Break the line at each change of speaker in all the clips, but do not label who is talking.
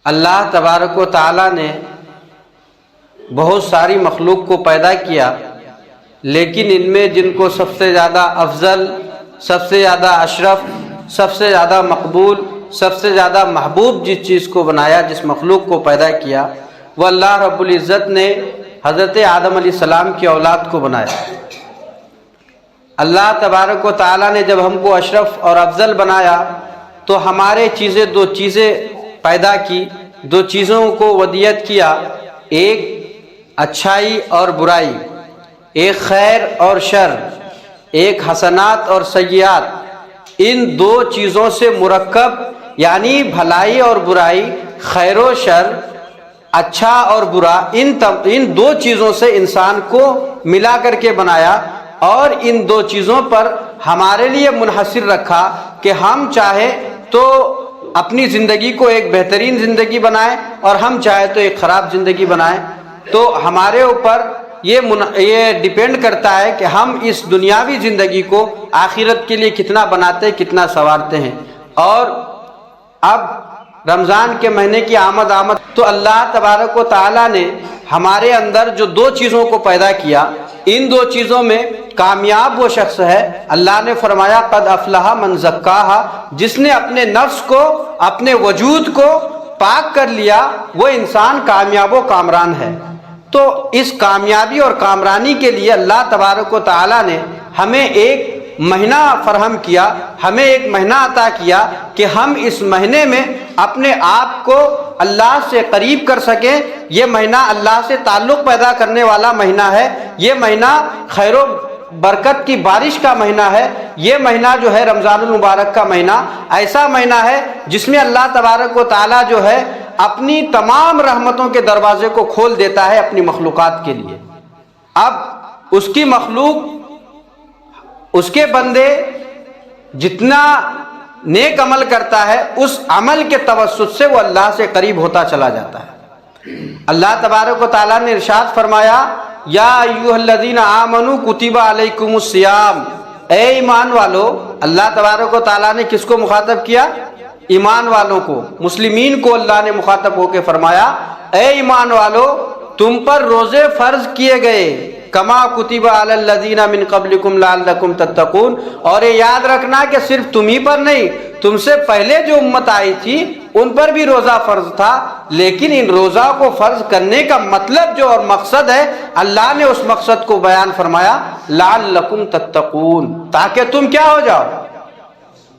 اللہ تبارک و تعالیٰ نے بہت ساری مخلوق کو پیدا کیا، لیکن ان میں جن کو سب سے زیادہ افضل، سب سے زیادہ اشرف، سب سے زیادہ مقبول، سب سے زیادہ محبوب جس چیز کو بنایا، جس مخلوق کو پیدا کیا، وہ اللہ رب العزت نے حضرت آدم علیہ السلام کی اولاد کو بنایا۔ اللہ تبارک و تعالیٰ نے جب ہم کو اشرف اور افضل بنایا تو ہمارے دو چیزیں پیدا کی، دو چیزوں کو ودیت کیا، ایک اچھائی اور برائی، ایک خیر اور شر، ایک حسنات اور سیئات۔ ان دو چیزوں سے مرکب، یعنی بھلائی اور برائی، خیر و شر، اچھا اور برا، ان دو چیزوں سے انسان کو ملا کر کے بنایا، اور ان دو چیزوں پر ہمارے لیے منحصر رکھا کہ ہم چاہے تو اپنی زندگی کو ایک بہترین زندگی بنائیں اور ہم چاہے تو ایک خراب زندگی بنائیں۔ تو ہمارے اوپر یہ ڈیپینڈ کرتا ہے کہ ہم اس دنیاوی زندگی کو آخرت کے لیے کتنا بناتے، کتنا سنوارتے ہیں۔ اور اب رمضان کے مہینے کی آمد تو اللہ تبارک و تعالیٰ نے ہمارے اندر جو دو چیزوں کو پیدا کیا، ان دو چیزوں میں کامیاب وہ شخص ہے، اللہ نے فرمایا قد افلح من زکاہا، جس نے اپنے نفس کو، اپنے وجود کو پاک کر لیا، وہ انسان کامیاب و کامران ہے۔ تو اس کامیابی اور کامرانی کے لیے اللہ تبارک و تعالیٰ نے ہمیں ایک مہینہ فراہم کیا، ہمیں ایک مہینہ عطا کیا کہ ہم اس مہینے میں اپنے آپ کو اللہ سے قریب کر سکیں۔ یہ مہینہ اللہ سے تعلق پیدا کرنے والا مہینہ ہے، یہ مہینہ خیر و برکت کی بارش کا مہینہ ہے۔ یہ مہینہ جو ہے رمضان المبارک کا مہینہ ایسا مہینہ ہے جس میں اللہ تبارک و تعالیٰ جو ہے اپنی تمام رحمتوں کے دروازے کو کھول دیتا ہے اپنی مخلوقات کے لیے۔ اب اس کی مخلوق، اس کے بندے جتنا نیک عمل کرتا ہے، اس عمل کے توسط سے وہ اللہ سے قریب ہوتا چلا جاتا ہے۔ اللہ تبارک و تعالیٰ نے ارشاد فرمایا یا ایھا الذین آمنوا کتب علیکم الصیام، اے ایمان والو۔ اللہ تبارک و تعالیٰ نے کس کو مخاطب کیا؟ ایمان والوں کو، مسلمین کو اللہ نے مخاطب ہو کے فرمایا اے ایمان والو، تم پر روزے فرض کیے گئے کما کتب علی الذین من قبلکم لعلکم تتقون۔ اور یہ یاد رکھنا کہ صرف تم ہی پر نہیں، تم سے پہلے جو امت آئی تھی ان پر بھی روزہ فرض تھا، لیکن ان روزہ کو فرض کرنے کا مطلب جو اور مقصد ہے، اللہ نے اس مقصد کو بیان فرمایا لعلکم تتقون، تاکہ تم کیا ہو جاؤ؟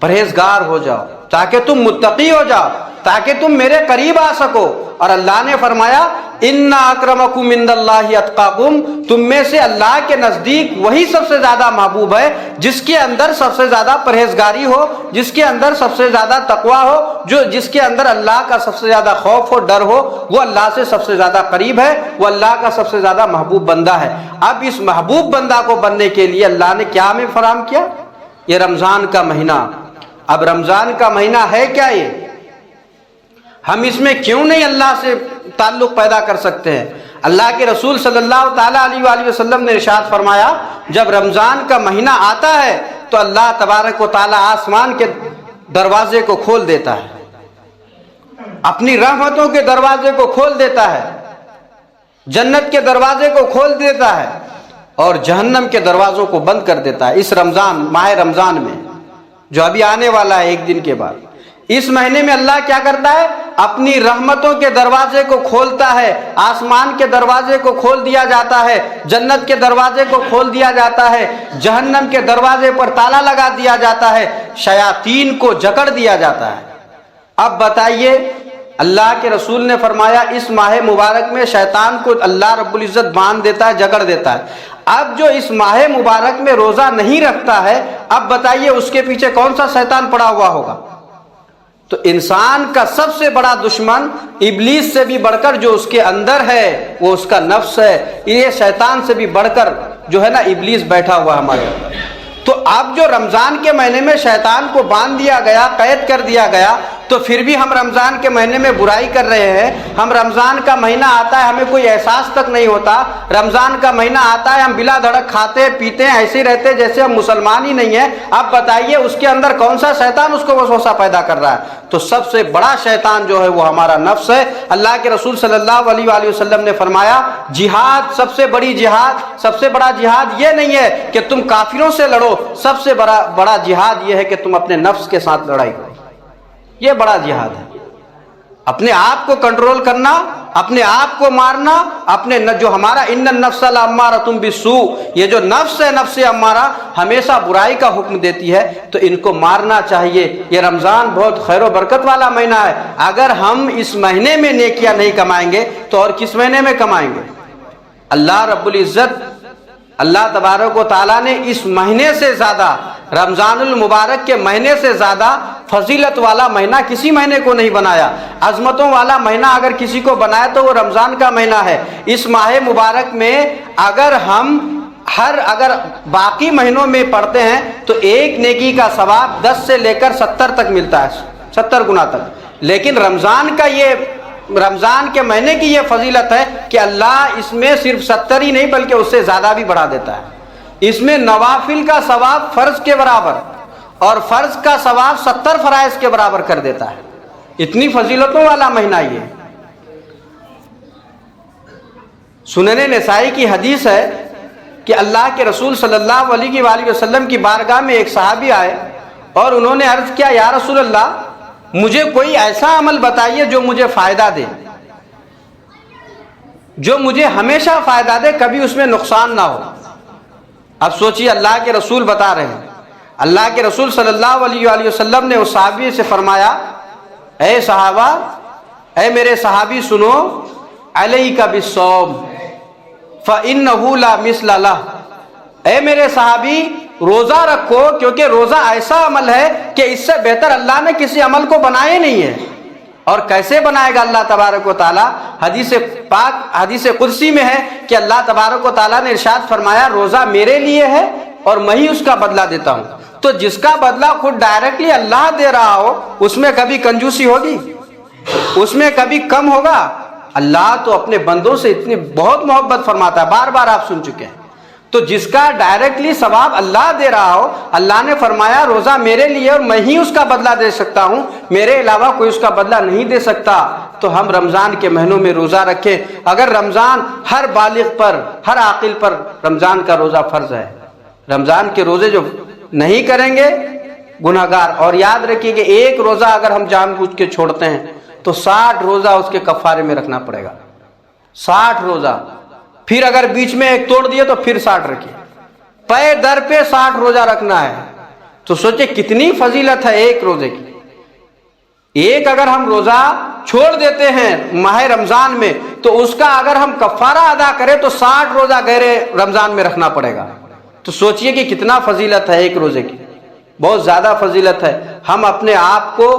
پرہیزگار ہو جاؤ، تاکہ تم متقی ہو جاؤ، تاکہ تم میرے قریب آ سکو۔ اور اللہ نے فرمایا ان اکرمکم عند اللہ اتقاکم، تم میں سے اللہ کے نزدیک وہی سب سے زیادہ محبوب ہے جس کے اندر سب سے زیادہ پرہیزگاری ہو، جس کے اندر سب سے زیادہ تقویٰ ہو، جس کے اندر اللہ کا سب سے زیادہ خوف ہو، ڈر ہو، وہ اللہ سے سب سے زیادہ قریب ہے، وہ اللہ کا سب سے زیادہ محبوب بندہ ہے۔ اب اس محبوب بندہ کو بننے کے لیے اللہ نے کیا ہمیں فراہم کیا؟ یہ رمضان کا مہینہ۔ اب رمضان کا مہینہ ہے کیا؟ یہ ہم اس میں کیوں نہیں اللہ سے تعلق پیدا کر سکتے ہیں؟ اللہ کے رسول صلی اللہ تعالیٰ علیہ وآلہ وسلم نے ارشاد فرمایا جب رمضان کا مہینہ آتا ہے تو اللہ تبارک و تعالیٰ آسمان کے دروازے کو کھول دیتا ہے، اپنی رحمتوں کے دروازے کو کھول دیتا ہے، جنت کے دروازے کو کھول دیتا ہے اور جہنم کے دروازوں کو بند کر دیتا ہے۔ اس ماہ رمضان میں جو ابھی آنے والا ہے ایک دن کے بعد، اس مہینے میں اللہ کیا کرتا ہے؟ اپنی رحمتوں کے دروازے کو کھولتا ہے، آسمان کے دروازے کو کھول دیا جاتا ہے، جنت کے دروازے کو کھول دیا جاتا ہے، جہنم کے دروازے پر تالا لگا دیا جاتا ہے، شیاطین کو جکڑ دیا جاتا ہے۔ اب بتائیے، اللہ کے رسول نے فرمایا اس ماہ مبارک میں شیطان کو اللہ رب العزت باندھ دیتا ہے، جکڑ دیتا ہے۔ اب جو اس ماہ مبارک میں روزہ نہیں رکھتا ہے، اب بتائیے اس کے پیچھے کون سا شیطان پڑا ہوا ہوگا؟ تو انسان کا سب سے بڑا دشمن ابلیس سے بھی بڑھ کر جو اس کے اندر ہے وہ اس کا نفس ہے۔ یہ شیطان سے بھی بڑھ کر جو ہے نا ابلیس بیٹھا ہوا ہمارے اندر۔ تو اب جو رمضان کے مہینے میں شیطان کو باندھ دیا گیا، قید کر دیا گیا، تو پھر بھی ہم رمضان کے مہینے میں برائی کر رہے ہیں. ہم رمضان کا مہینہ آتا ہے ہمیں کوئی احساس تک نہیں ہوتا. رمضان کا مہینہ آتا ہے ہم بلا دھڑک کھاتے پیتے ہیں ایسے رہتے جیسے ہم مسلمان ہی نہیں ہیں. اب بتائیے اس کے اندر کون سا شیطان اس کو وسوسہ پیدا کر رہا ہے؟ تو سب سے بڑا شیطان جو ہے وہ ہمارا نفس ہے. اللہ کے رسول صلی اللہ علیہ وآلہ وسلم نے فرمایا جہاد سب سے بڑا جہاد یہ نہیں ہے کہ تم کافروں سے لڑو، سب سے بڑا جہاد یہ ہے کہ تم اپنے نفس کے ساتھ لڑائی کرو. یہ بڑا جہاد ہے. اپنے آپ کو کنٹرول کرنا، اپنے آپ کو مارنا، اپنے جو ہمارا ان النفس لامارۃ بالسوء، یہ جو نفس ہے نفس امارہ ہمیشہ برائی کا حکم دیتی ہے، تو ان کو مارنا چاہیے. یہ رمضان بہت خیر و برکت والا مہینہ ہے. اگر ہم اس مہینے میں نیکیاں نہیں کمائیں گے تو اور کس مہینے میں کمائیں گے؟ اللہ رب العزت اللہ تبارک و تعالیٰ نے اس مہینے سے زیادہ، رمضان المبارک کے مہینے سے زیادہ فضیلت والا مہینہ کسی مہینے کو نہیں بنایا. عظمتوں والا مہینہ اگر کسی کو بنایا تو وہ رمضان کا مہینہ ہے. اس ماہ مبارک میں اگر ہم اگر باقی مہینوں میں پڑھتے ہیں تو ایک نیکی کا ثواب 10 سے لے کر 70 تک ملتا ہے، 70 گنا تک. لیکن رمضان کے مہینے کی یہ فضیلت ہے کہ اللہ اس میں صرف 70 ہی نہیں بلکہ اس سے زیادہ بھی بڑھا دیتا ہے. اس میں نوافل کا ثواب فرض کے برابر اور فرض کا ثواب 70 فرائض کے برابر کر دیتا ہے. اتنی فضیلتوں والا مہینہ یہ. سنن نسائی کی حدیث ہے کہ اللہ کے رسول صلی اللہ علیہ وآلہ وسلم کی بارگاہ میں ایک صحابی آئے اور انہوں نے عرض کیا یا رسول اللہ مجھے کوئی ایسا عمل بتائیے جو مجھے فائدہ دے، جو مجھے ہمیشہ فائدہ دے، کبھی اس میں نقصان نہ ہو. اب سوچیے اللہ کے رسول بتا رہے ہیں. اللہ کے رسول صلی اللہ علیہ وآلہ وسلم نے اس صحابی سے فرمایا اے صحابہ، اے میرے صحابی سنو، علیک بالصوم فإنہ لا مثل لہ. اے میرے صحابی روزہ رکھو، کیونکہ روزہ ایسا عمل ہے کہ اس سے بہتر اللہ نے کسی عمل کو بنائے نہیں ہے. اور کیسے بنائے گا اللہ تبارک و تعالیٰ؟ حدیث پاک حدیث قدسی میں ہے کہ اللہ تبارک و تعالیٰ نے ارشاد فرمایا روزہ میرے لیے ہے اور میں ہی اس کا بدلہ دیتا ہوں. تو جس کا بدلہ خود ڈائریکٹلی اللہ دے رہا ہو اس میں کبھی کنجوسی ہوگی؟ اس میں کبھی کم ہوگا؟ اللہ تو اپنے بندوں سے اتنی بہت محبت فرماتا ہے، بار بار آپ سن چکے ہیں. تو جس کا ڈائریکٹلی ثواب اللہ دے رہا ہو، اللہ نے فرمایا روزہ میرے لیے اور میں ہی اس کا بدلہ دے سکتا ہوں، میرے علاوہ کوئی اس کا بدلہ نہیں دے سکتا. تو ہم رمضان کے مہینوں میں روزہ رکھیں. اگر رمضان ہر بالغ پر، ہر عاقل پر رمضان کا روزہ فرض ہے. رمضان کے روزے جو نہیں کریں گے گناہگار. اور یاد رکھیے کہ ایک روزہ اگر ہم جان بوجھ کے چھوڑتے ہیں تو 60 روزہ اس کے کفارے میں رکھنا پڑے گا. 60 روزہ. پھر اگر بیچ میں ایک توڑ دیے تو پھر 60 رکھیے. پے در پہ 60 روزہ رکھنا ہے. تو سوچے کتنی فضیلت ہے ایک روزے کی. ایک اگر ہم روزہ چھوڑ دیتے ہیں ماہ رمضان میں تو اس کا اگر ہم کفارہ ادا کریں تو 60 روزہ غیر رمضان میں رکھنا پڑے گا. تو سوچئے کہ کتنا فضیلت ہے ایک روزے کی. بہت زیادہ فضیلت ہے. ہم اپنے آپ کو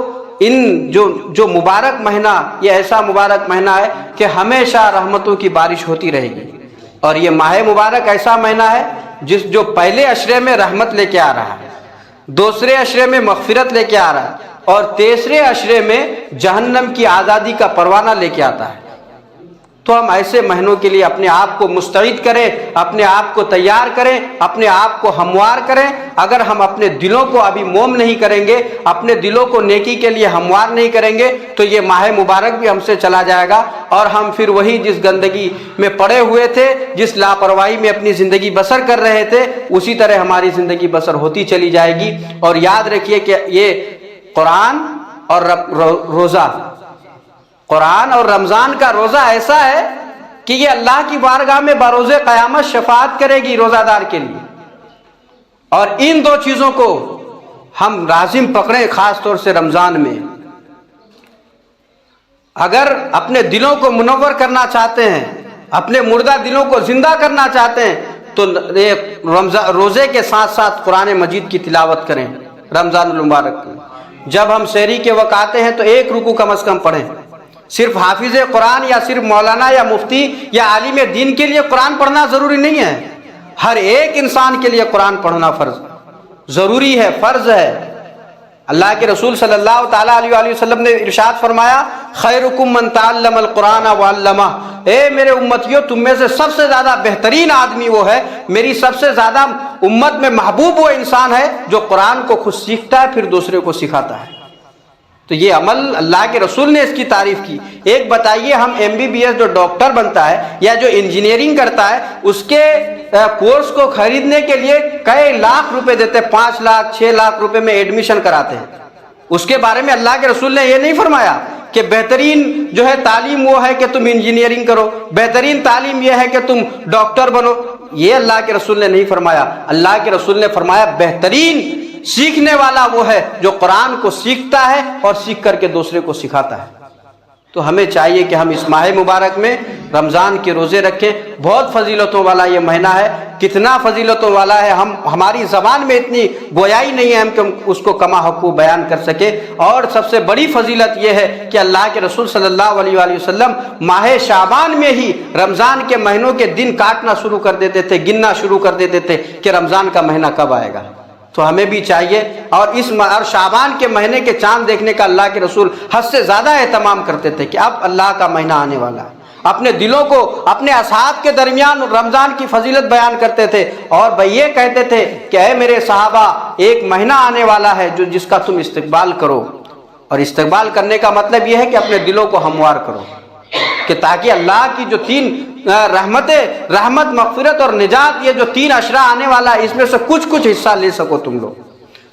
ان جو مبارک مہینہ، یہ ایسا مبارک مہینہ ہے کہ ہمیشہ رحمتوں کی بارش ہوتی رہے گی. اور یہ ماہ مبارک ایسا مہینہ ہے جو پہلے عشرے میں رحمت لے کے آ رہا ہے، دوسرے عشرے میں مغفرت لے کے آ رہا ہے، اور تیسرے عشرے میں جہنم کی آزادی کا پروانہ لے کے آتا ہے. تو ہم ایسے مہینوں کے لیے اپنے آپ کو مستعد کریں، اپنے آپ کو تیار کریں، اپنے آپ کو ہموار کریں. اگر ہم اپنے دلوں کو ابھی موم نہیں کریں گے، اپنے دلوں کو نیکی کے لیے ہموار نہیں کریں گے تو یہ ماہ مبارک بھی ہم سے چلا جائے گا اور ہم پھر وہی جس گندگی میں پڑے ہوئے تھے، جس لاپرواہی میں اپنی زندگی بسر کر رہے تھے، اسی طرح ہماری زندگی بسر ہوتی چلی جائے گی. اور یاد رکھیے کہ یہ قرآن اور روزہ، قرآن اور رمضان کا روزہ ایسا ہے کہ یہ اللہ کی بارگاہ میں بروز قیامت شفاعت کرے گی روزہ دار کے لیے. اور ان دو چیزوں کو ہم لازم پکڑیں، خاص طور سے رمضان میں. اگر اپنے دلوں کو منور کرنا چاہتے ہیں، اپنے مردہ دلوں کو زندہ کرنا چاہتے ہیں تو روزے کے ساتھ ساتھ قرآن مجید کی تلاوت کریں رمضان المبارک میں. جب ہم سحری کے وقت آتے ہیں تو 1 رکوع کم از کم پڑھیں. صرف حافظ قرآن یا صرف مولانا یا مفتی یا عالم دین کے لیے قرآن پڑھنا ضروری نہیں ہے. ہر ایک انسان کے لیے قرآن پڑھنا فرض ضروری ہے، فرض ہے. اللہ کے رسول صلی اللہ تعالیٰ علیہ وآلہ وسلم نے ارشاد فرمایا خیرکم من تعلم القرآن وعلمہ، اے میرے امتیوں تم میں سے سب سے زیادہ بہترین آدمی وہ ہے، میری سب سے زیادہ امت میں محبوب وہ انسان ہے جو قرآن کو خود سیکھتا ہے پھر دوسرے کو سکھاتا ہے۔ تو یہ عمل اللہ کے رسول نے اس کی تعریف کی۔ ایک بتائیے ہم MBBS جو ڈاکٹر بنتا ہے یا جو انجینئرنگ کرتا ہے اس کے کورس کو خریدنے کے لیے کئی لاکھ روپے دیتے، 5 لاکھ 6 لاکھ روپے میں ایڈمیشن کراتے ہیں۔ اس کے بارے میں اللہ کے رسول نے یہ نہیں فرمایا کہ بہترین جو ہے تعلیم وہ ہے کہ تم انجینئرنگ کرو، بہترین تعلیم یہ ہے کہ تم ڈاکٹر بنو، یہ اللہ کے رسول نے نہیں فرمایا۔ اللہ کے رسول نے فرمایا بہترین سیکھنے والا وہ ہے جو قرآن کو سیکھتا ہے اور سیکھ کر کے دوسرے کو سکھاتا ہے۔ تو ہمیں چاہیے کہ ہم اس ماہ مبارک میں رمضان کے روزے رکھیں۔ بہت فضیلتوں والا یہ مہینہ ہے، کتنا فضیلتوں والا ہے، ہماری زبان میں اتنی گویائی نہیں ہے ہم کہ اس کو کما حقوق بیان کر سکے۔ اور سب سے بڑی فضیلت یہ ہے کہ اللہ کے رسول صلی اللہ علیہ وآلہ وسلم ماہ شعبان میں ہی رمضان کے مہینوں کے دن کاٹنا شروع کر دیتے تھے، گننا شروع کر دیتے تھے کہ رمضان کا مہینہ کب آئے گا۔ تو ہمیں بھی چاہیے، اور شعبان کے مہینے کے چاند دیکھنے کا اللہ کے رسول حد سے زیادہ اہتمام کرتے تھے کہ اب اللہ کا مہینہ آنے والا ہے۔ اپنے دلوں کو اپنے اصحاب کے درمیان رمضان کی فضیلت بیان کرتے تھے اور یہ کہتے تھے کہ اے میرے صحابہ ایک مہینہ آنے والا ہے جس کا تم استقبال کرو، اور استقبال کرنے کا مطلب یہ ہے کہ اپنے دلوں کو ہموار کرو، کہ تاکہ اللہ کی جو 3 رحمت مغفرت اور نجات، یہ جو 3 اشرا آنے والا ہے اس میں سے کچھ حصہ لے سکو تم لوگ۔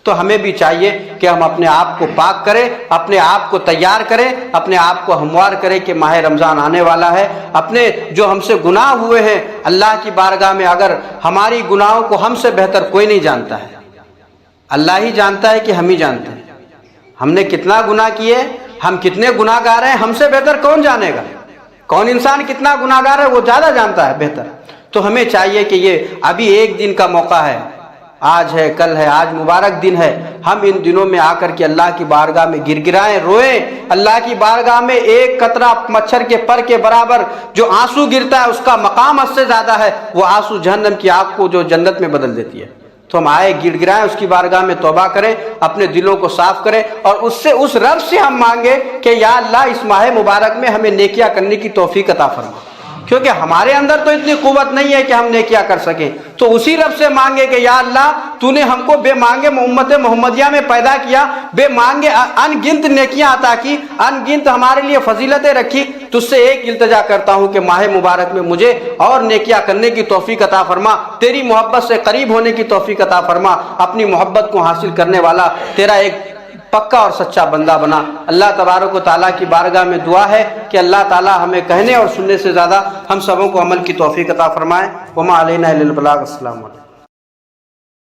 تو ہمیں بھی چاہیے کہ ہم اپنے آپ کو پاک کریں، اپنے آپ کو تیار کریں، اپنے آپ کو ہموار کریں کہ ماہ رمضان آنے والا ہے۔ اپنے جو ہم سے گناہ ہوئے ہیں اللہ کی بارگاہ میں، اگر ہماری گناہوں کو ہم سے بہتر کوئی نہیں جانتا ہے، اللہ ہی جانتا ہے کہ ہم ہی جانتے ہیں ہم نے کتنا گناہ کیے، ہم کتنے گناہ گار ہیں، ہم سے بہتر کون جانے گا؟ کون انسان کتنا گناہ گار ہے وہ زیادہ جانتا ہے بہتر۔ تو ہمیں چاہیے کہ یہ ابھی ایک دن کا موقع ہے، آج ہے کل ہے، آج مبارک دن ہے، ہم ان دنوں میں آ کر کے اللہ کی بارگاہ میں گر گرائیں، روئیں۔ اللہ کی بارگاہ میں ایک قطرہ مچھر کے پر کے برابر جو آنسو گرتا ہے اس کا مقام اس سے زیادہ ہے، وہ آنسو جہنم کی آگ کو جو جنت میں بدل دیتی ہے۔ تو ہم آئے گڑ گڑائیں، اس کی بارگاہ میں توبہ کریں، اپنے دلوں کو صاف کریں، اور اس رب سے ہم مانگیں کہ یا اللہ اس ماہ مبارک میں ہمیں نیکیاں کرنے کی توفیق عطا فرما، کیونکہ ہمارے اندر تو اتنی قوت نہیں ہے کہ ہم نیکیاں کر سکیں۔ تو اسی رب سے مانگے کہ یا اللہ تو نے ہم کو بے مانگے امت محمدیہ میں پیدا کیا، بے مانگے ان گنت نیکیاں عطا کی، ان گنت ہمارے لیے فضیلتیں رکھی۔ تجھ سے ایک التجا کرتا ہوں کہ ماہ مبارک میں مجھے اور نیکیاں کرنے کی توفیق عطا فرما، تیری محبت سے قریب ہونے کی توفیق عطا فرما، اپنی محبت کو حاصل کرنے والا تیرا ایک پکا اور سچا بندہ بنا۔ اللہ تبارک و تعالیٰ کی بارگاہ میں دعا ہے کہ اللہ تعالیٰ ہمیں کہنے اور سننے سے زیادہ ہم سبوں کو عمل کی توفیق عطا فرمائے۔ وما علینا الا البلاغ۔ السلام علیکم۔